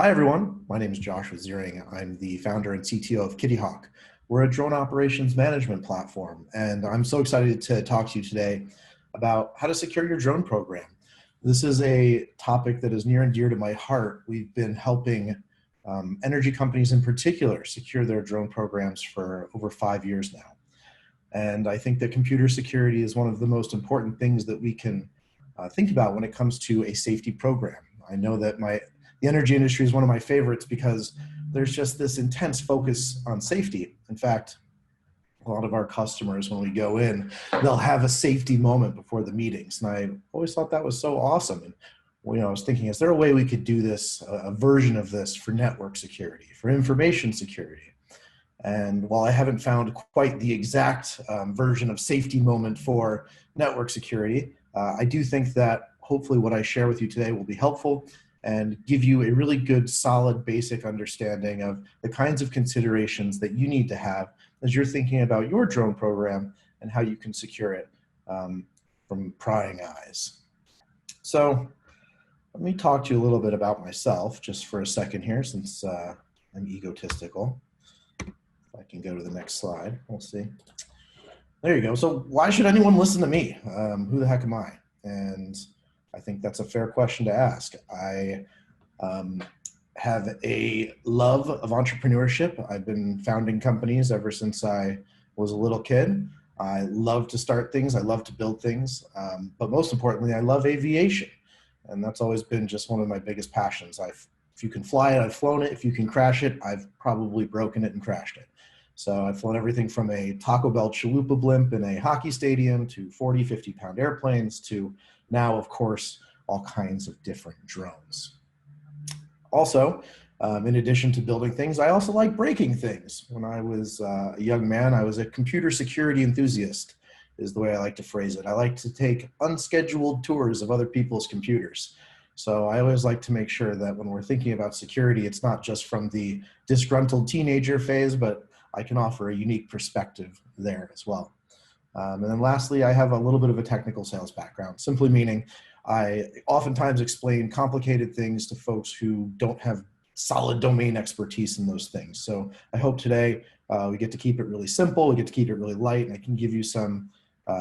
Hi, everyone. My name is Joshua Ziering. I'm the founder and CTO of Kittyhawk. We're a drone operations management platform, and I'm so excited to talk to you today about how to secure your drone program. This is a topic that is near and dear to my heart. We've been helping energy companies in particular secure their drone programs for over 5 years now. And I think that computer security is one of the most important things that we can think about when it comes to a safety program. I know that the energy industry is one of my favorites because there's just this intense focus on safety. In fact, a lot of our customers, when we go in, they'll have a safety moment before the meetings. And I always thought that was so awesome. And I was thinking, is there a way we could do this, a version of this for network security, for information security? And while I haven't found quite the exact version of safety moment for network security, I do think that hopefully what I share with you today will be helpful and give you a really good, solid, basic understanding of the kinds of considerations that you need to have as you're thinking about your drone program and how you can secure it from prying eyes. So let me talk to you a little bit about myself just for a second here, since I'm egotistical. If I can go to the next slide, we'll see. There you go. So why should anyone listen to me? Who the heck am I? And I think that's a fair question to ask. I have a love of entrepreneurship. I've been founding companies ever since I was a little kid. I love to start things. I love to build things. But most importantly, I love aviation. And that's always been just one of my biggest passions. If you can fly it, I've flown it. If you can crash it, I've probably broken it and crashed it. So I've flown everything from a Taco Bell chalupa blimp in a hockey stadium to 40, 50-pound airplanes to now, of course, all kinds of different drones. Also, in addition to building things, I also like breaking things. When I was a young man, I was a computer security enthusiast, is the way I like to phrase it. I like to take unscheduled tours of other people's computers. So I always like to make sure that when we're thinking about security, it's not just from the disgruntled teenager phase, but I can offer a unique perspective there as well. And then lastly, I have a little bit of a technical sales background, simply meaning I oftentimes explain complicated things to folks who don't have solid domain expertise in those things. So I hope today we get to keep it really simple, we get to keep it really light, and I can give you some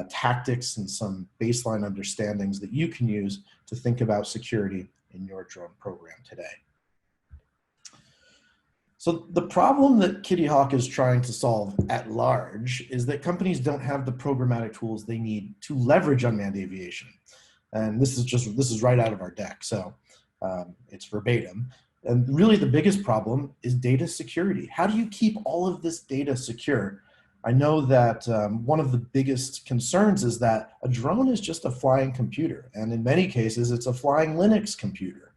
tactics and some baseline understandings that you can use to think about security in your drone program today. So the problem that Kittyhawk is trying to solve at large is that companies don't have the programmatic tools they need to leverage unmanned aviation. And this is right out of our deck, so it's verbatim. And really the biggest problem is data security. How do you keep all of this data secure? I know that one of the biggest concerns is that a drone is just a flying computer. And in many cases, it's a flying Linux computer.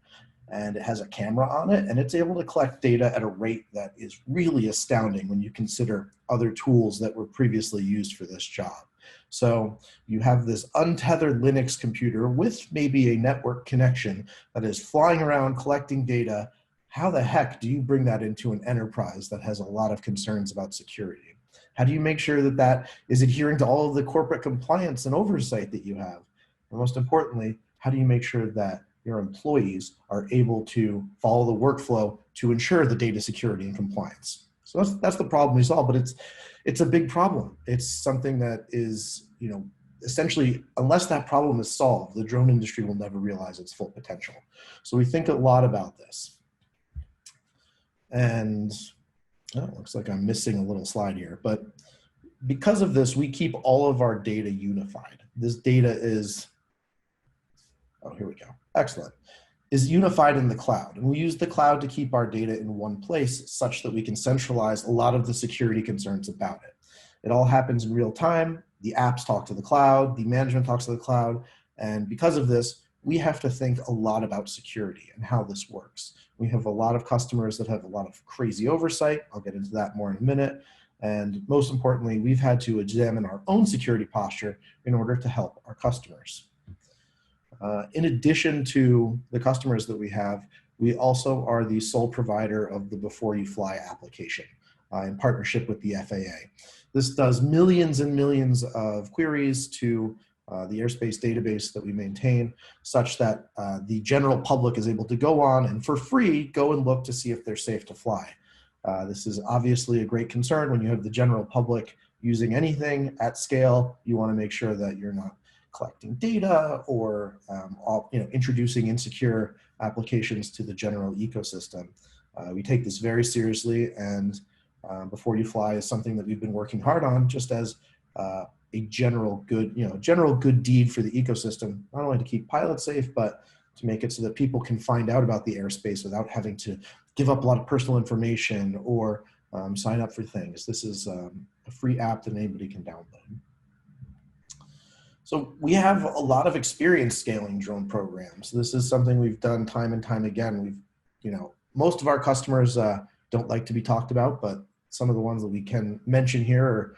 And it has a camera on it, and it's able to collect data at a rate that is really astounding when you consider other tools that were previously used for this job. So you have this untethered Linux computer with maybe a network connection that is flying around collecting data. How the heck do you bring that into an enterprise that has a lot of concerns about security? How do you make sure that that is adhering to all of the corporate compliance and oversight that you have? And most importantly, how do you make sure that your employees are able to follow the workflow to ensure the data security and compliance? So that's the problem we solve, but it's a big problem. It's something that is, essentially, unless that problem is solved, the drone industry will never realize its full potential. So we think a lot about this. And it looks like I'm missing a little slide here, but because of this, we keep all of our data unified. This data is, oh, here we go. Excellent. Is unified in the cloud. And we use the cloud to keep our data in one place such that we can centralize a lot of the security concerns about it. It all happens in real time. The apps talk to the cloud, the management talks to the cloud. And because of this, we have to think a lot about security and how this works. We have a lot of customers that have a lot of crazy oversight. I'll get into that more in a minute. And most importantly, we've had to examine our own security posture in order to help our customers. In addition to the customers that we have, we also are the sole provider of the Before You Fly application in partnership with the FAA. This does millions and millions of queries to the airspace database that we maintain, such that the general public is able to go on and for free go and look to see if they're safe to fly. This is obviously a great concern when you have the general public using anything at scale. You want to make sure that you're not collecting data or introducing insecure applications to the general ecosystem. We take this very seriously, and Before You Fly is something that we've been working hard on, just as a general good deed for the ecosystem, not only to keep pilots safe, but to make it so that people can find out about the airspace without having to give up a lot of personal information or sign up for things. This is a free app that anybody can download. So we have a lot of experience scaling drone programs. This is something we've done time and time again. Most of our customers don't like to be talked about, but some of the ones that we can mention here are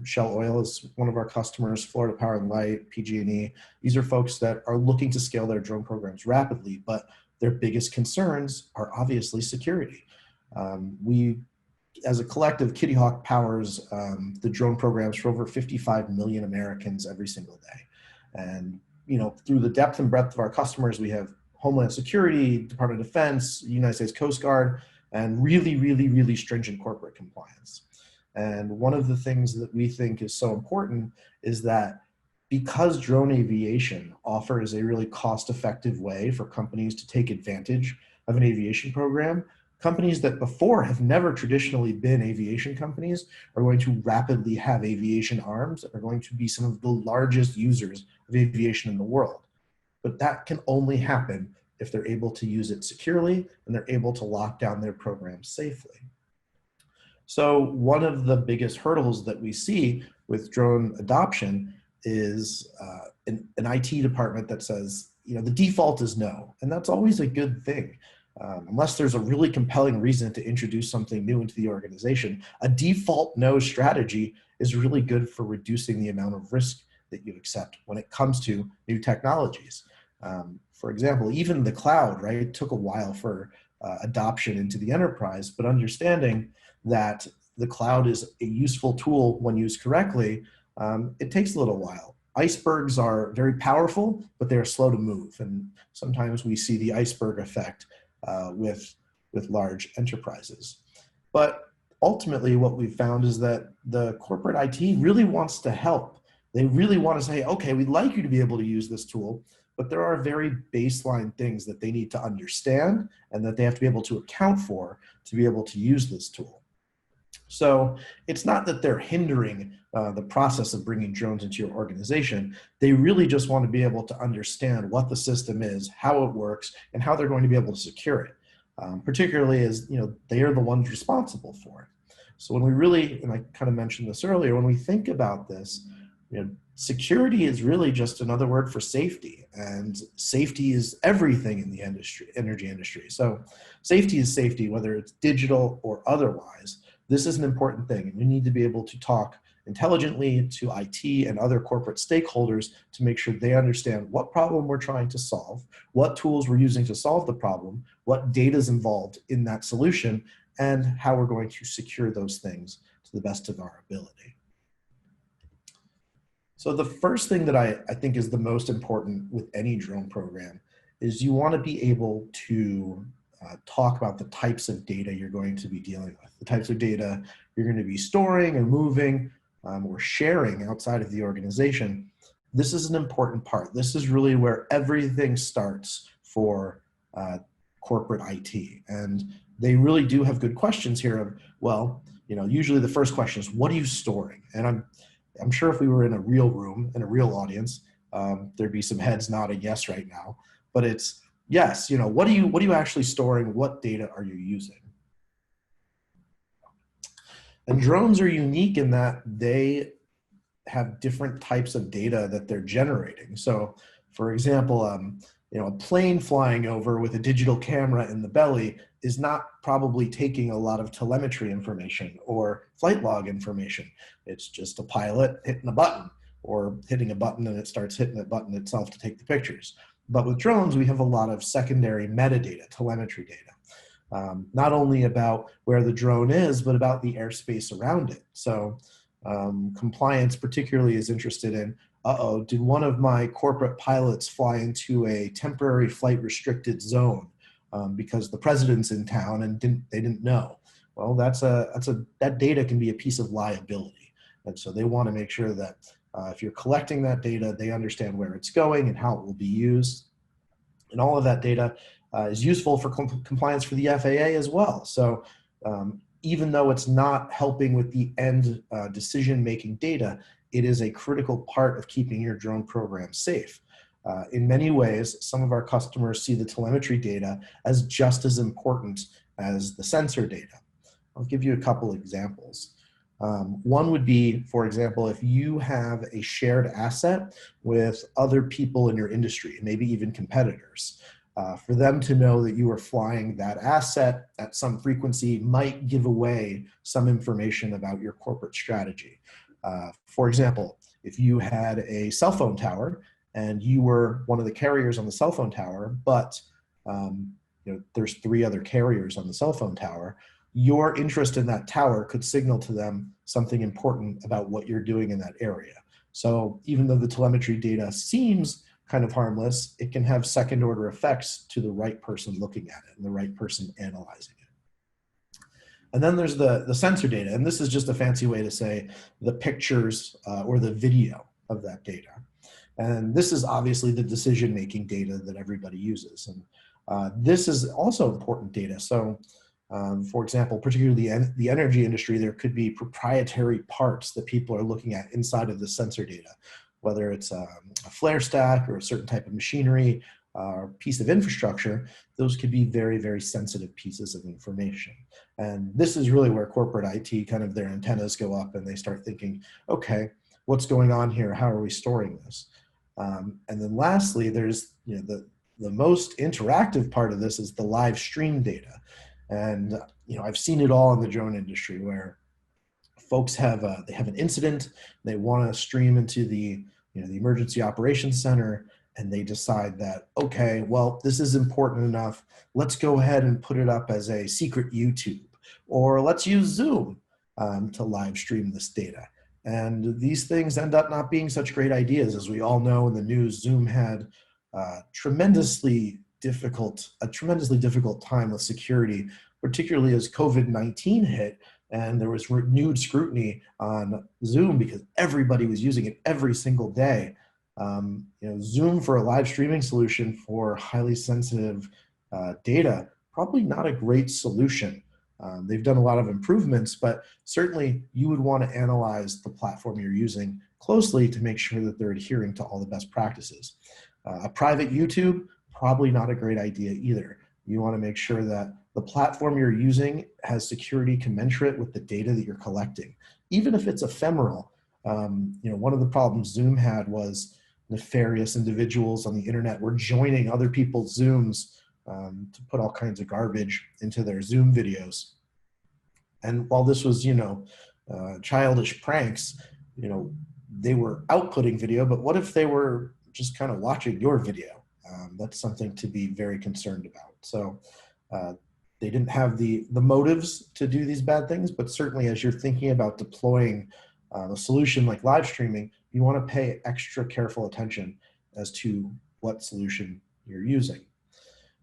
Shell Oil is one of our customers, Florida Power and Light, PG&E. These are folks that are looking to scale their drone programs rapidly, but their biggest concerns are obviously security. We, as a collective, Kittyhawk powers the drone programs for over 55 million Americans every single day. And through the depth and breadth of our customers, we have Homeland Security, Department of Defense, United States Coast Guard, and really, really, really stringent corporate compliance. And one of the things that we think is so important is that because drone aviation offers a really cost-effective way for companies to take advantage of an aviation program, companies that before have never traditionally been aviation companies are going to rapidly have aviation arms and are going to be some of the largest users of aviation in the world. But that can only happen if they're able to use it securely and they're able to lock down their programs safely. So one of the biggest hurdles that we see with drone adoption is an IT department that says, the default is no, and that's always a good thing. Unless there's a really compelling reason to introduce something new into the organization, a default no strategy is really good for reducing the amount of risk that you accept when it comes to new technologies. For example, even the cloud, right? It took a while for adoption into the enterprise, but understanding that the cloud is a useful tool when used correctly, it takes a little while. Icebergs are very powerful, but they're slow to move. And sometimes we see the iceberg effect with large enterprises. But ultimately what we've found is that the corporate IT really wants to help. They really want to say, okay, we'd like you to be able to use this tool, but there are very baseline things that they need to understand and that they have to be able to account for to be able to use this tool. So it's not that they're hindering the process of bringing drones into your organization. They really just want to be able to understand what the system is, how it works, and how they're going to be able to secure it, particularly as they are the ones responsible for it. So when we really, and I kind of mentioned this earlier, when we think about this, security is really just another word for safety, and safety is everything in the energy industry. So safety is safety, whether it's digital or otherwise. This is an important thing, and we need to be able to talk intelligently to IT and other corporate stakeholders to make sure they understand what problem we're trying to solve, what tools we're using to solve the problem, what data is involved in that solution, and how we're going to secure those things to the best of our ability. So the first thing that I think is the most important with any drone program is you want to be able to talk about the types of data you're going to be dealing with, the types of data you're going to be storing or moving or sharing outside of the organization. This is an important part. This is really where everything starts for corporate IT. And they really do have good questions here of, well, usually the first question is, what are you storing? And I'm sure if we were in a real room, in a real audience, there'd be some heads nodding yes right now. But it's, yes, what are you actually storing? What data are you using? And drones are unique in that they have different types of data that they're generating. So for example, a plane flying over with a digital camera in the belly is not probably taking a lot of telemetry information or flight log information. It's just a pilot hitting a button or hitting a button and it starts hitting the button itself to take the pictures. But with drones, we have a lot of secondary metadata, telemetry data, not only about where the drone is, but about the airspace around it. So compliance particularly is interested in, uh-oh, did one of my corporate pilots fly into a temporary flight restricted zone because the president's in town and they didn't know? Well, that data can be a piece of liability. And so they want to make sure that if you're collecting that data, they understand where it's going and how it will be used. And all of that data is useful for compliance for the FAA as well. So even though it's not helping with the end decision-making data, it is a critical part of keeping your drone program safe. In many ways, some of our customers see the telemetry data as just as important as the sensor data. I'll give you a couple examples. One would be, for example, if you have a shared asset with other people in your industry, maybe even competitors, for them to know that you are flying that asset at some frequency might give away some information about your corporate strategy. For example, if you had a cell phone tower and you were one of the carriers on the cell phone tower, but there's 3 other carriers on the cell phone tower, your interest in that tower could signal to them something important about what you're doing in that area. So even though the telemetry data seems kind of harmless, it can have second order effects to the right person looking at it and the right person analyzing it. And then there's the sensor data, and this is just a fancy way to say the pictures or the video of that data. And this is obviously the decision-making data that everybody uses. And this is also important data. So for example, particularly the energy industry, there could be proprietary parts that people are looking at inside of the sensor data, whether it's a flare stack or a certain type of machinery or piece of infrastructure. Those could be very, very sensitive pieces of information. And this is really where corporate IT, kind of their antennas go up and they start thinking, okay, what's going on here? How are we storing this? And then lastly, there's the most interactive part of this is the live stream data. And I've seen it all in the drone industry where folks have they have an incident, they want to stream into the the emergency operations center, and they decide that, okay, well, this is important enough, let's go ahead and put it up as a secret YouTube, or let's use Zoom to live stream this data. And these things end up not being such great ideas. As we all know in the news, Zoom had a tremendously difficult time with security, particularly as COVID-19 hit and there was renewed scrutiny on Zoom because everybody was using it every single day. Zoom for a live streaming solution for highly sensitive data, probably not a great solution. They've done a lot of improvements, but certainly you would want to analyze the platform you're using closely to make sure that they're adhering to all the best practices. A private YouTube, probably not a great idea either. You want to make sure that the platform you're using has security commensurate with the data that you're collecting. Even if it's ephemeral, one of the problems Zoom had was nefarious individuals on the internet were joining other people's Zooms to put all kinds of garbage into their Zoom videos. And while this was, childish pranks, they were outputting video, but what if they were just kind of watching your video? That's something to be very concerned about. So they didn't have the motives to do these bad things, but certainly as you're thinking about deploying a solution like live streaming, you want to pay extra careful attention as to what solution you're using.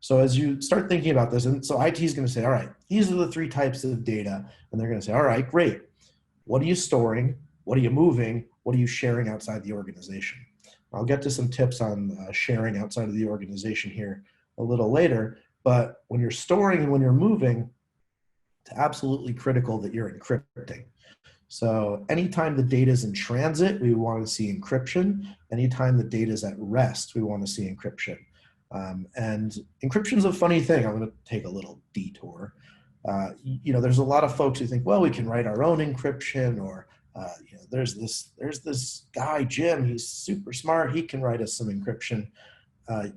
So as you start thinking about this, and so IT is going to say, all right, these are the 3 types of data, and they're going to say, all right, great. What are you storing? What are you moving? What are you sharing outside the organization? I'll get to some tips on sharing outside of the organization here a little later, but when you're storing and when you're moving, it's absolutely critical that you're encrypting. So anytime the data is in transit, we want to see encryption. Anytime the data is at rest, we want to see encryption. And encryption is a funny thing. I'm going to take a little detour. There's a lot of folks who think, well, we can write our own encryption, or there's this guy, Jim, he's super smart, he can write us some encryption.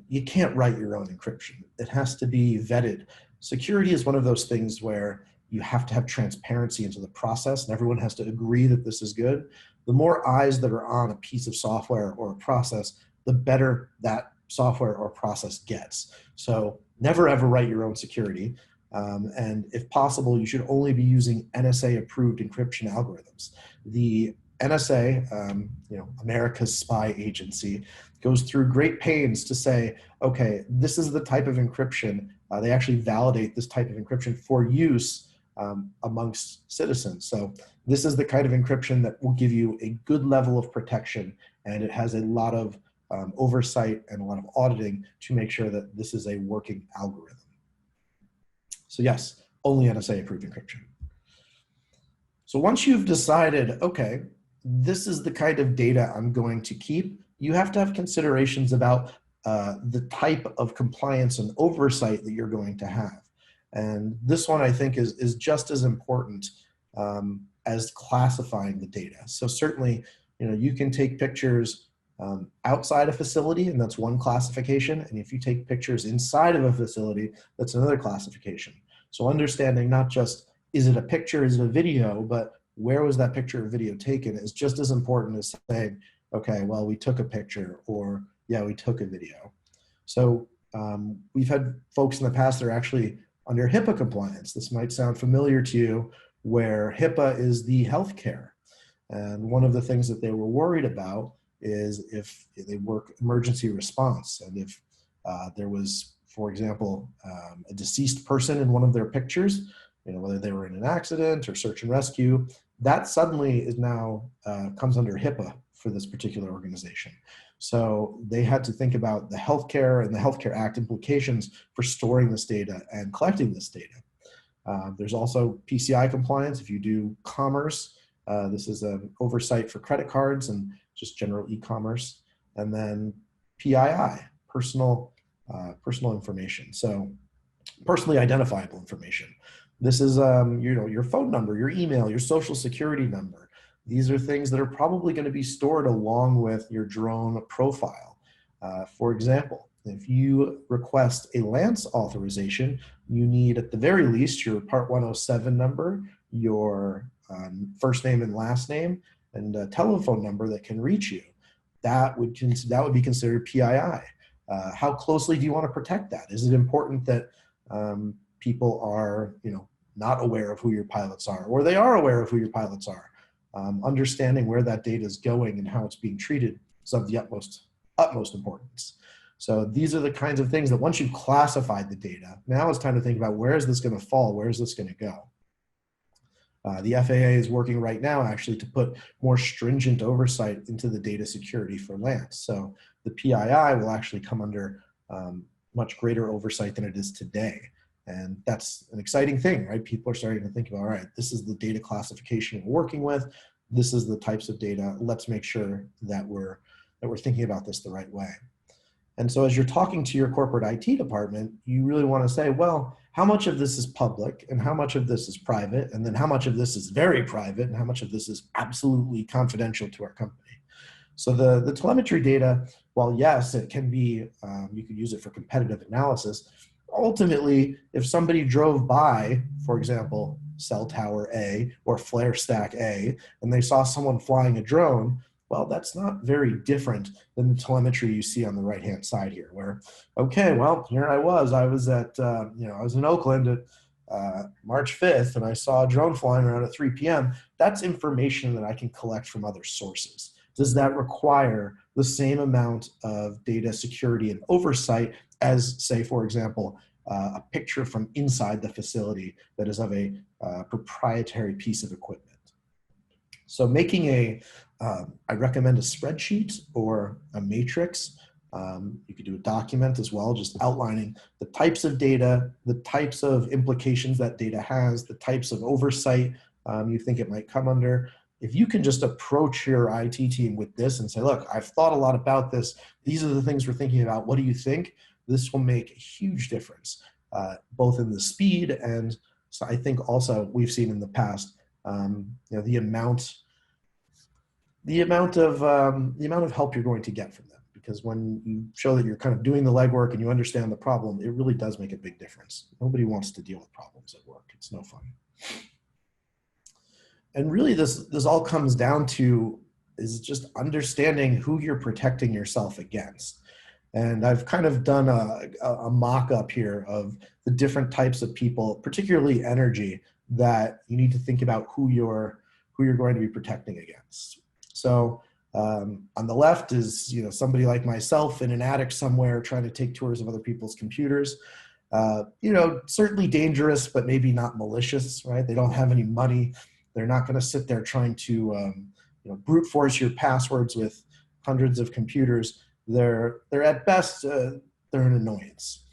You can't write your own encryption. It has to be vetted. Security is one of those things where you have to have transparency into the process and everyone has to agree that this is good. The more eyes that are on a piece of software or a process, the better that software or process gets. So never ever write your own security. And if possible, you should only be using NSA approved encryption algorithms. The NSA, America's spy agency, goes through great pains to say, okay, this is the type of encryption. They actually validate this type of encryption for use amongst citizens. So this is the kind of encryption that will give you a good level of protection, and it has a lot of oversight and a lot of auditing to make sure that this is a working algorithm. So yes, only NSA approved encryption. So once you've decided, okay, this is the kind of data I'm going to keep, you have to have considerations about the type of compliance and oversight that you're going to have. And this one, I think, is just as important as classifying the data. So certainly, you can take pictures outside a facility, and that's one classification. And if you take pictures inside of a facility, that's another classification. So understanding not just, is it a picture, is it a video, but where was that picture or video taken is just as important as saying, okay, well, we took a picture, or yeah, we took a video. So we've had folks in the past that are actually under HIPAA compliance. This might sound familiar to you, where HIPAA is the healthcare. And one of the things that they were worried about is if they work emergency response, and if there was, for example, a deceased person in one of their pictures, whether they were in an accident or search and rescue, that suddenly is now comes under HIPAA for this particular organization. So they had to think about the healthcare and the Healthcare Act implications for storing this data and collecting this data. There's also PCI compliance. If you do commerce, this is an oversight for credit cards and just general e-commerce. And then PII, personal information. So personally identifiable information. This is your phone number, your email, your social security number. These are things that are probably going to be stored along with your drone profile. For example, if you request a Lance authorization, you need at the very least your Part 107 number, your first name and last name, and a telephone number that can reach you. That would be considered PII. How closely do you want to protect that? Is it important that people are not aware of who your pilots are, or they are aware of who your pilots are? Understanding where that data is going and how it's being treated is of the utmost importance. So these are the kinds of things that once you've classified the data, now it's time to think about, where is this going to fall? Where is this going to go? The FAA is working right now actually to put more stringent oversight into the data security for Lance. So the PII will actually come under much greater oversight than it is today. And that's an exciting thing, right? People are starting to think about, all right, this is the data classification we're working with. This is the types of data. Let's make sure that we're thinking about this the right way. And so as you're talking to your corporate IT department, you really want to say, well, how much of this is public and how much of this is private? And then how much of this is very private and how much of this is absolutely confidential to our company? So the telemetry data, while yes, it can be, you could use it for competitive analysis. Ultimately, if somebody drove by, for example, cell tower A or flare stack A, and they saw someone flying a drone, well, that's not very different than the telemetry you see on the right-hand side here, where, okay, well, here I was at, I was in Oakland at March 5th, and I saw a drone flying around at 3 p.m. That's information that I can collect from other sources. Does that require the same amount of data security and oversight as, say, for example, a picture from inside the facility that is of a proprietary piece of equipment? So making I recommend a spreadsheet or a matrix. You could do a document as well, just outlining the types of data, the types of implications that data has, the types of oversight you think it might come under. If you can just approach your IT team with this and say, look, I've thought a lot about this. These are the things we're thinking about. What do you think? This will make a huge difference, both in the speed and so I think also we've seen in the past, the amount of help you're going to get from them. Because when you show that you're kind of doing the legwork and you understand the problem, it really does make a big difference. Nobody wants to deal with problems at work. It's no fun. And really this all comes down to is just understanding who you're protecting yourself against. And I've kind of done a mock-up here of the different types of people, particularly energy, that you need to think about who you're going to be protecting against. So on the left is, somebody like myself in an attic somewhere trying to take tours of other people's computers. Certainly dangerous, but maybe not malicious, right? They don't have any money. They're not going to sit there trying to, brute force your passwords with hundreds of computers. They're at best, they're an annoyance.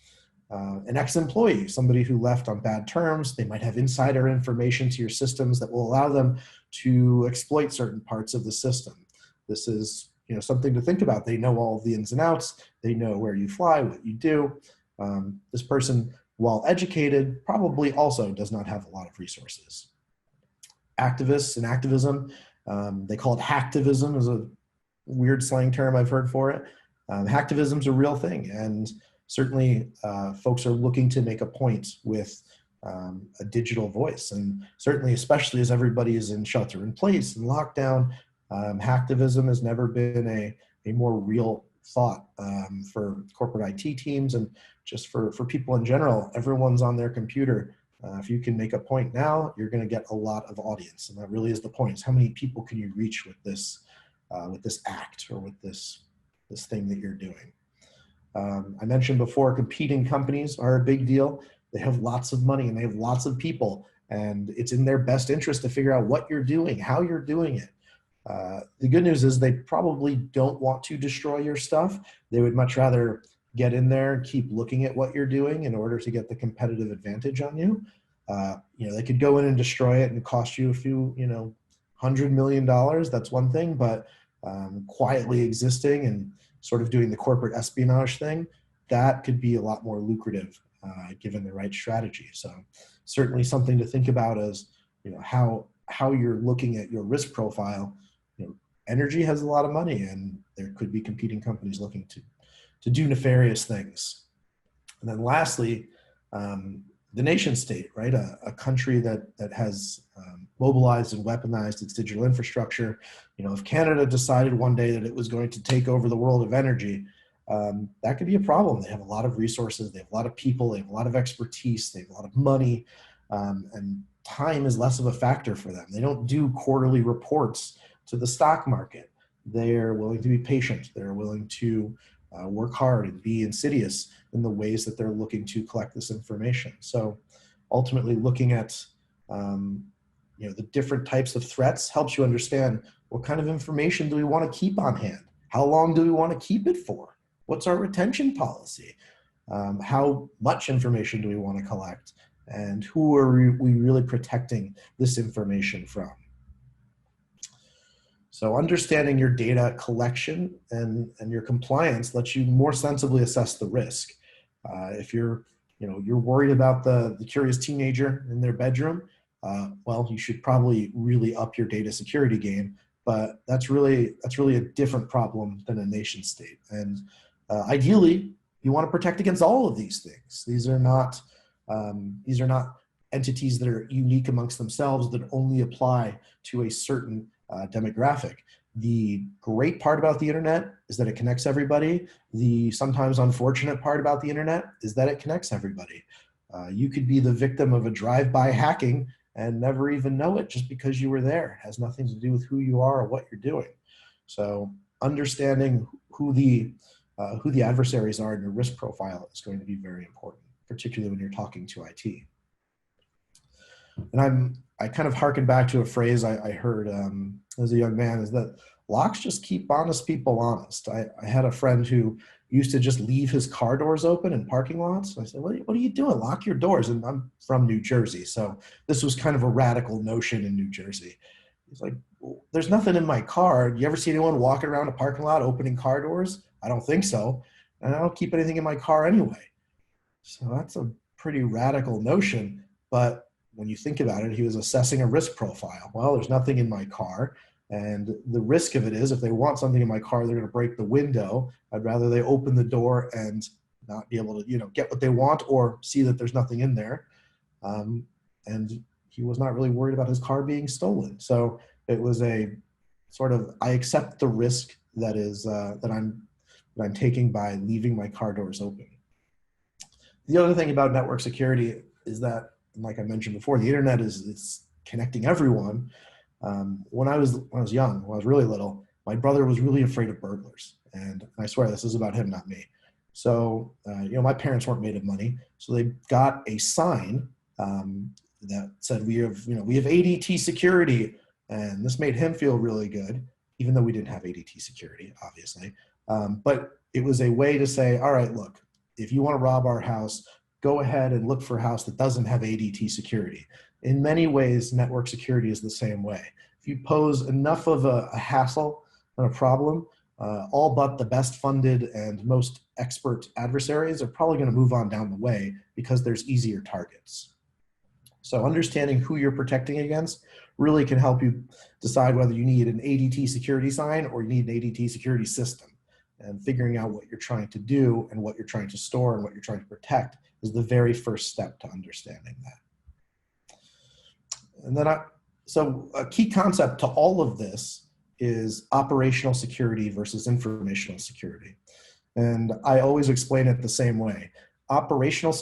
An ex-employee, somebody who left on bad terms, they might have insider information to your systems that will allow them to exploit certain parts of the system. This is something to think about. They know all of the ins and outs. They know where you fly, what you do. This person, while educated, probably also does not have a lot of resources. Activists and activism, they call it hacktivism, is a weird slang term I've heard for it. Hacktivism is a real thing, and certainly folks are looking to make a point with a digital voice. And certainly, especially as everybody is in shelter in place and lockdown, hacktivism has never been a more real thought for corporate IT teams and just for people in general. Everyone's on their computer. If you can make a point now, you're going to get a lot of audience. And that really is the point, is how many people can you reach with this act or with this thing that you're doing. I mentioned before, competing companies are a big deal. They have lots of money and they have lots of people, and it's in their best interest to figure out what you're doing, how you're doing it. The good news is they probably don't want to destroy your stuff. They would much rather get in there and keep looking at what you're doing in order to get the competitive advantage on you. They could go in and destroy it and cost you a few, $100 million. That's one thing, but quietly existing and sort of doing the corporate espionage thing, that could be a lot more lucrative given the right strategy. So certainly something to think about as, how you're looking at your risk profile. Energy has a lot of money, and there could be competing companies looking to do nefarious things. And then lastly, the nation state, right? A country that has mobilized and weaponized its digital infrastructure. If Canada decided one day that it was going to take over the world of energy, that could be a problem. They have a lot of resources, they have a lot of people, they have a lot of expertise, they have a lot of money, and time is less of a factor for them. They don't do quarterly reports to the stock market. They're willing to be patient. They're willing to work hard and be insidious in the ways that they're looking to collect this information. So ultimately looking at the different types of threats helps you understand what kind of information do we want to keep on hand? How long do we want to keep it for? What's our retention policy? How much information do we want to collect? And who are we really protecting this information from? So understanding your data collection and your compliance lets you more sensibly assess the risk. If you're worried about the curious teenager in their bedroom, well, you should probably really up your data security game. But that's really a different problem than a nation state. And ideally, you want to protect against all of these things. These are not entities that are unique amongst themselves that only apply to a certain demographic. The great part about the internet is that it connects everybody. The sometimes unfortunate part about the internet is that it connects everybody. You could be the victim of a drive-by hacking and never even know it just because you were there. It has nothing to do with who you are or what you're doing. So understanding who the adversaries are in your risk profile is going to be very important, particularly when you're talking to IT. And I kind of harken back to a phrase I heard as a young man, is that locks just keep honest people honest. I had a friend who used to just leave his car doors open in parking lots. I said, what are you doing? Lock your doors. And I'm from New Jersey, so this was kind of a radical notion in New Jersey. He's like, well, there's nothing in my car. You ever see anyone walking around a parking lot opening car doors? I don't think so. And I don't keep anything in my car anyway. So that's a pretty radical notion. But when you think about it, he was assessing a risk profile. Well, there's nothing in my car. And the risk of it is, if they want something in my car, they're going to break the window. I'd rather they open the door and not be able to, get what they want or see that there's nothing in there. And he was not really worried about his car being stolen. So it was a sort of, I accept the risk that is that I'm taking by leaving my car doors open. The other thing about network security is that, like I mentioned before, the internet is connecting everyone. When I was young, when I was really little, my brother was really afraid of burglars. And I swear this is about him, not me. So, my parents weren't made of money. So they got a sign that said, we have ADT security. And this made him feel really good, even though we didn't have ADT security, obviously. But it was a way to say, all right, look, if you want to rob our house, go ahead and look for a house that doesn't have ADT security. In many ways, network security is the same way. If you pose enough of a hassle and a problem, all but the best funded and most expert adversaries are probably going to move on down the way because there's easier targets. So understanding who you're protecting against really can help you decide whether you need an ADT security sign or you need an ADT security system. And figuring out what you're trying to do and what you're trying to store and what you're trying to protect is the very first step to understanding that. And then so a key concept to all of this is operational security versus informational security. And I always explain it the same way. Informational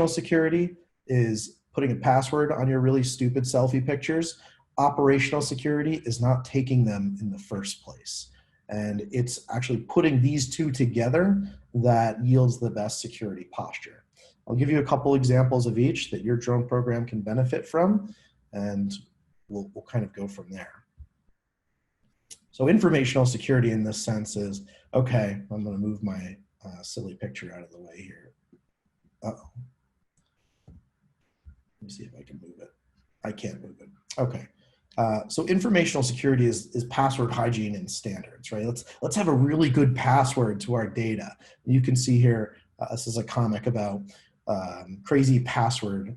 security is putting a password on your really stupid selfie pictures. Operational security is not taking them in the first place. And it's actually putting these two together that yields the best security posture. I'll give you a couple examples of each that your drone program can benefit from, and we'll kind of go from there. So informational security in this sense is, okay, I'm going to move my silly picture out of the way here. Uh-oh. Let me see if I can move it. I can't move it. Okay. So informational security is password hygiene and standards, right? Let's have a really good password to our data. You can see here, this is a comic about crazy password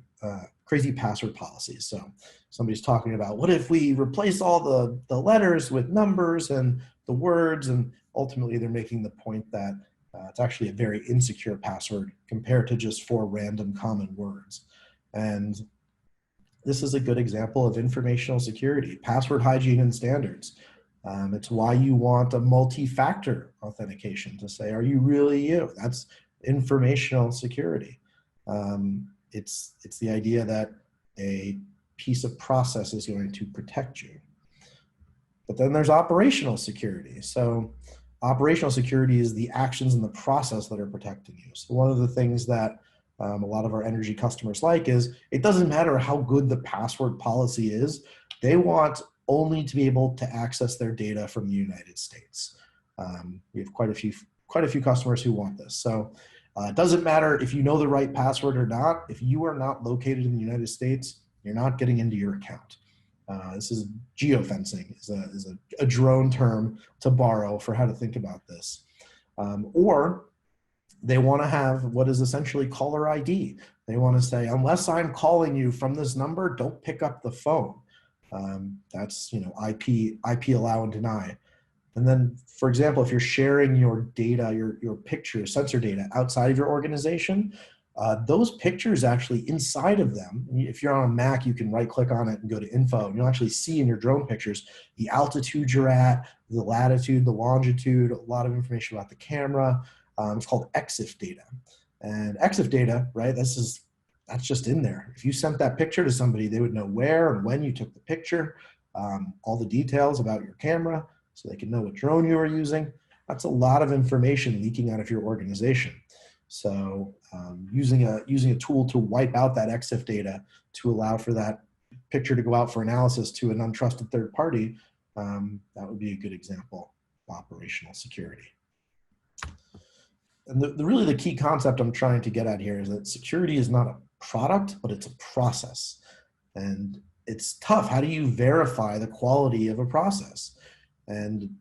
policies. So somebody's talking about, what if we replace all the letters with numbers and the words, and ultimately they're making the point that it's actually a very insecure password compared to just 4 random common words. And this is a good example of informational security, password hygiene and standards. It's why you want a multi-factor authentication to say, are you really you? That's informational security. It's the idea that a piece of process is going to protect you. But then there's operational security. So operational security is the actions in the process that are protecting you. So one of the things that a lot of our energy customers like is, it doesn't matter how good the password policy is, they want only to be able to access their data from the United States. We have quite a few customers who want this. So it doesn't matter if you know the right password or not. If you are not located in the United States, you're not getting into your account. This is geofencing, is a drone term to borrow for how to think about this. Or they want to have what is essentially caller ID. They want to say, unless I'm calling you from this number, don't pick up the phone. That's IP allow and deny. And then, for example, if you're sharing your data, your pictures, sensor data outside of your organization, those pictures actually inside of them, if you're on a Mac, you can right click on it and go to info, and you'll actually see in your drone pictures the altitude you're at, the latitude, the longitude, a lot of information about the camera. It's called EXIF data. And EXIF data, right, that's just in there. If you sent that picture to somebody, they would know where and when you took the picture, all the details about your camera, so they can know what drone you are using. That's a lot of information leaking out of your organization. So using a tool to wipe out that EXIF data to allow for that picture to go out for analysis to an untrusted third party, that would be a good example of operational security. And really the key concept I'm trying to get at here is that security is not a product, but it's a process. And it's tough. How do you verify the quality of a process? And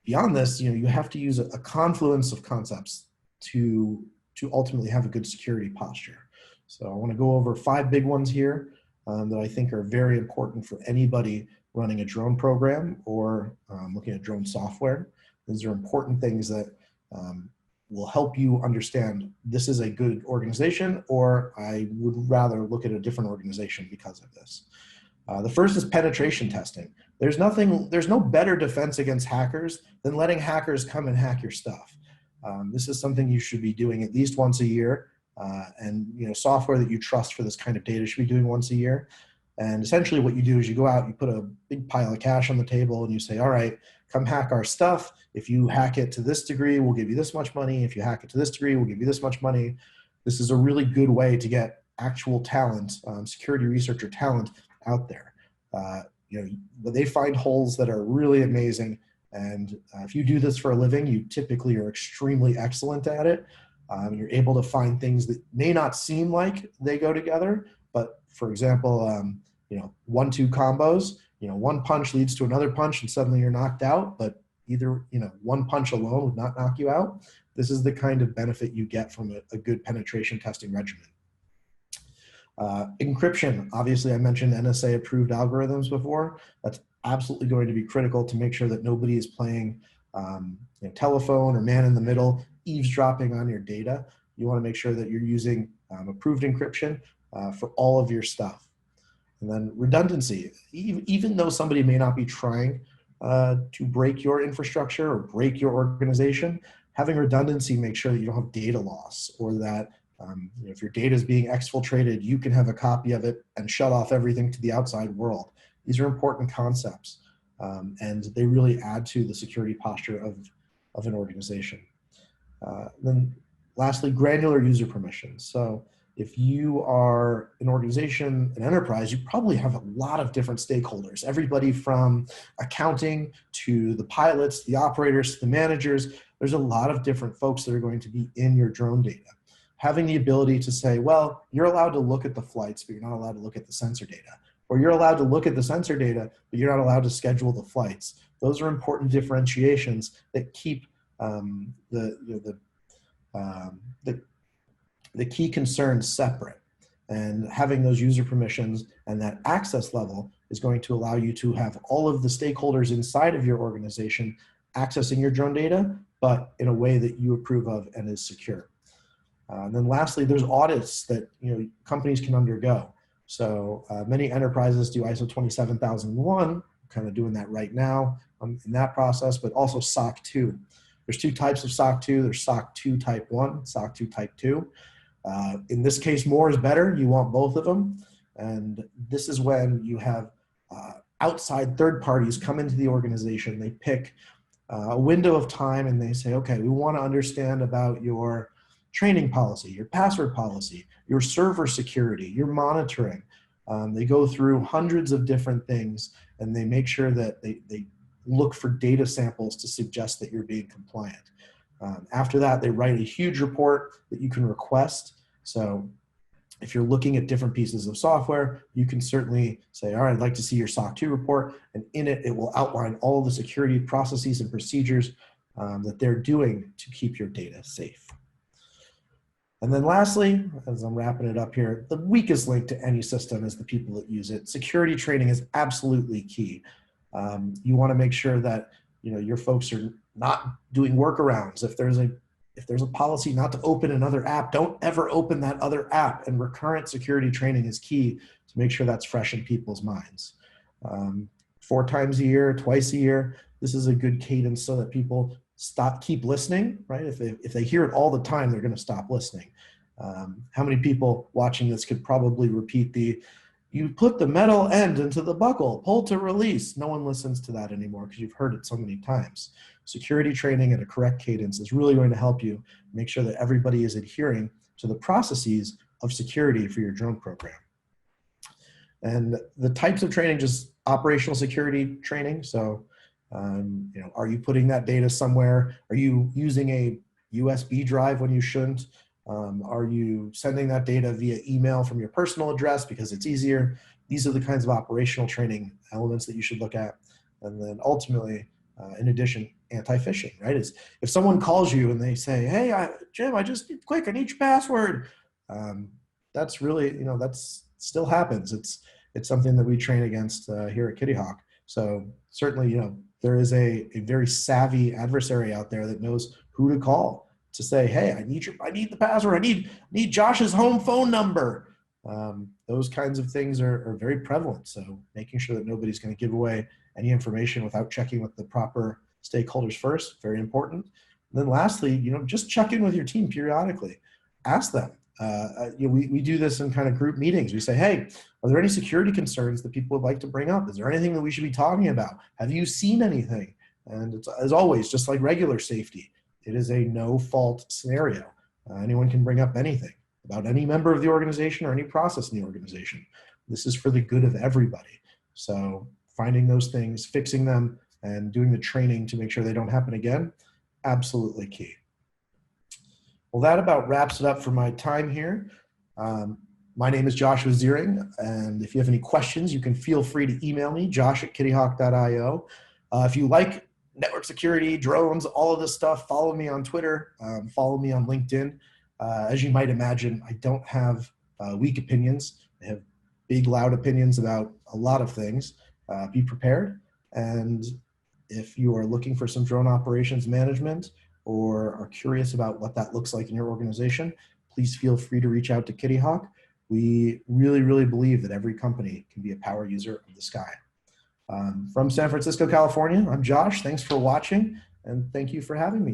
beyond this, you have to use a confluence of concepts to ultimately have a good security posture. So I want to go over 5 big ones here that I think are very important for anybody running a drone program or looking at drone software. These are important things that will help you understand this is a good organization, or I would rather look at a different organization because of this. The first is penetration testing. There's no better defense against hackers than letting hackers come and hack your stuff. This is something you should be doing at least once a year, and software that you trust for this kind of data should be doing once a year. And essentially what you do is you go out, you put a big pile of cash on the table and you say, all right, come hack our stuff. If you hack it to this degree, we'll give you this much money. If you hack it to this degree, we'll give you this much money. This is a really good way to get actual talent, security researcher talent out there. They find holes that are really amazing. And if you do this for a living, you typically are extremely excellent at it. You're able to find things that may not seem like they go together, but for example, 1-2 combos, one punch leads to another punch and suddenly you're knocked out, but either, one punch alone would not knock you out. This is the kind of benefit you get from a good penetration testing regimen. Encryption, obviously I mentioned NSA approved algorithms before. That's absolutely going to be critical to make sure that nobody is playing telephone or man in the middle, eavesdropping on your data. You want to make sure that you're using approved encryption for all of your stuff. And then redundancy, even though somebody may not be trying to break your infrastructure or break your organization, having redundancy makes sure that you don't have data loss, or that if your data is being exfiltrated, you can have a copy of it and shut off everything to the outside world. These are important concepts, and they really add to the security posture of an organization. Then lastly, granular user permissions. So if you are an organization, an enterprise, you probably have a lot of different stakeholders, everybody from accounting to the pilots, the operators, to the managers. There's a lot of different folks that are going to be in your drone data. Having the ability to say, well, you're allowed to look at the flights, but you're not allowed to look at the sensor data. Or you're allowed to look at the sensor data, but you're not allowed to schedule the flights. Those are important differentiations that keep the key concerns separate. And having those user permissions and that access level is going to allow you to have all of the stakeholders inside of your organization accessing your drone data, but in a way that you approve of and is secure. And then lastly, there's audits that companies can undergo. So many enterprises do ISO 27001, kind of doing that right now in that process, but also SOC 2. There's two types of SOC 2. There's SOC 2 type 1, SOC 2 type 2. In this case, more is better. You want both of them. And this is when you have outside third parties come into the organization. They pick a window of time and they say, okay, we want to understand about your training policy, your password policy, your server security, your monitoring. They go through hundreds of different things and they make sure that they look for data samples to suggest that you're being compliant. After that, they write a huge report that you can request. So if you're looking at different pieces of software, you can certainly say, all right, I'd like to see your SOC 2 report. And in it, it will outline all the security processes and procedures that they're doing to keep your data safe. And then lastly, as I'm wrapping it up here, the weakest link to any system is the people that use it. Security training is absolutely key. You want to make sure that your folks are not doing workarounds. If there's a policy not to open another app, don't ever open that other app. And recurrent security training is key to make sure that's fresh in people's minds. 4 times a year, twice a year, this is a good cadence so that people keep listening, right? If they hear it all the time, they're going to stop listening. How many people watching this could probably repeat you put the metal end into the buckle, pull to release. No one listens to that anymore because you've heard it so many times. Security training at a correct cadence is really going to help you make sure that everybody is adhering to the processes of security for your drone program. And the types of training, just operational security training. So, are you putting that data somewhere? Are you using a USB drive when you shouldn't? Are you sending that data via email from your personal address because it's easier? These are the kinds of operational training elements that you should look at. And then ultimately, in addition, anti-phishing, right? Is if someone calls you and they say, hey, Jim, I need your password. That's really, that's still happens. It's something that we train against here at Kittyhawk. So certainly, there is a very savvy adversary out there that knows who to call to say, hey, I need the password. I need Josh's home phone number. Those kinds of things are very prevalent. So making sure that nobody's going to give away any information without checking with the proper stakeholders first, very important. And then lastly, just check in with your team periodically. Ask them, We do this in kind of group meetings. We say, hey, are there any security concerns that people would like to bring up? Is there anything that we should be talking about? Have you seen anything? And it's, as always, just like regular safety, it is a no-fault scenario. Anyone can bring up anything about any member of the organization or any process in the organization. This is for the good of everybody. So finding those things, fixing them, and doing the training to make sure they don't happen again, absolutely key. Well, that about wraps it up for my time here. My name is Joshua Ziering, and if you have any questions, you can feel free to email me, josh@kittyhawk.io. If you like network security, drones, all of this stuff, follow me on Twitter, follow me on LinkedIn. As you might imagine, I don't have weak opinions. I have big, loud opinions about a lot of things. Be prepared. And if you are looking for some drone operations management or are curious about what that looks like in your organization, please feel free to reach out to Kittyhawk. We really, really believe that every company can be a power user of the sky. From San Francisco, California, I'm Josh. Thanks for watching, and thank you for having me.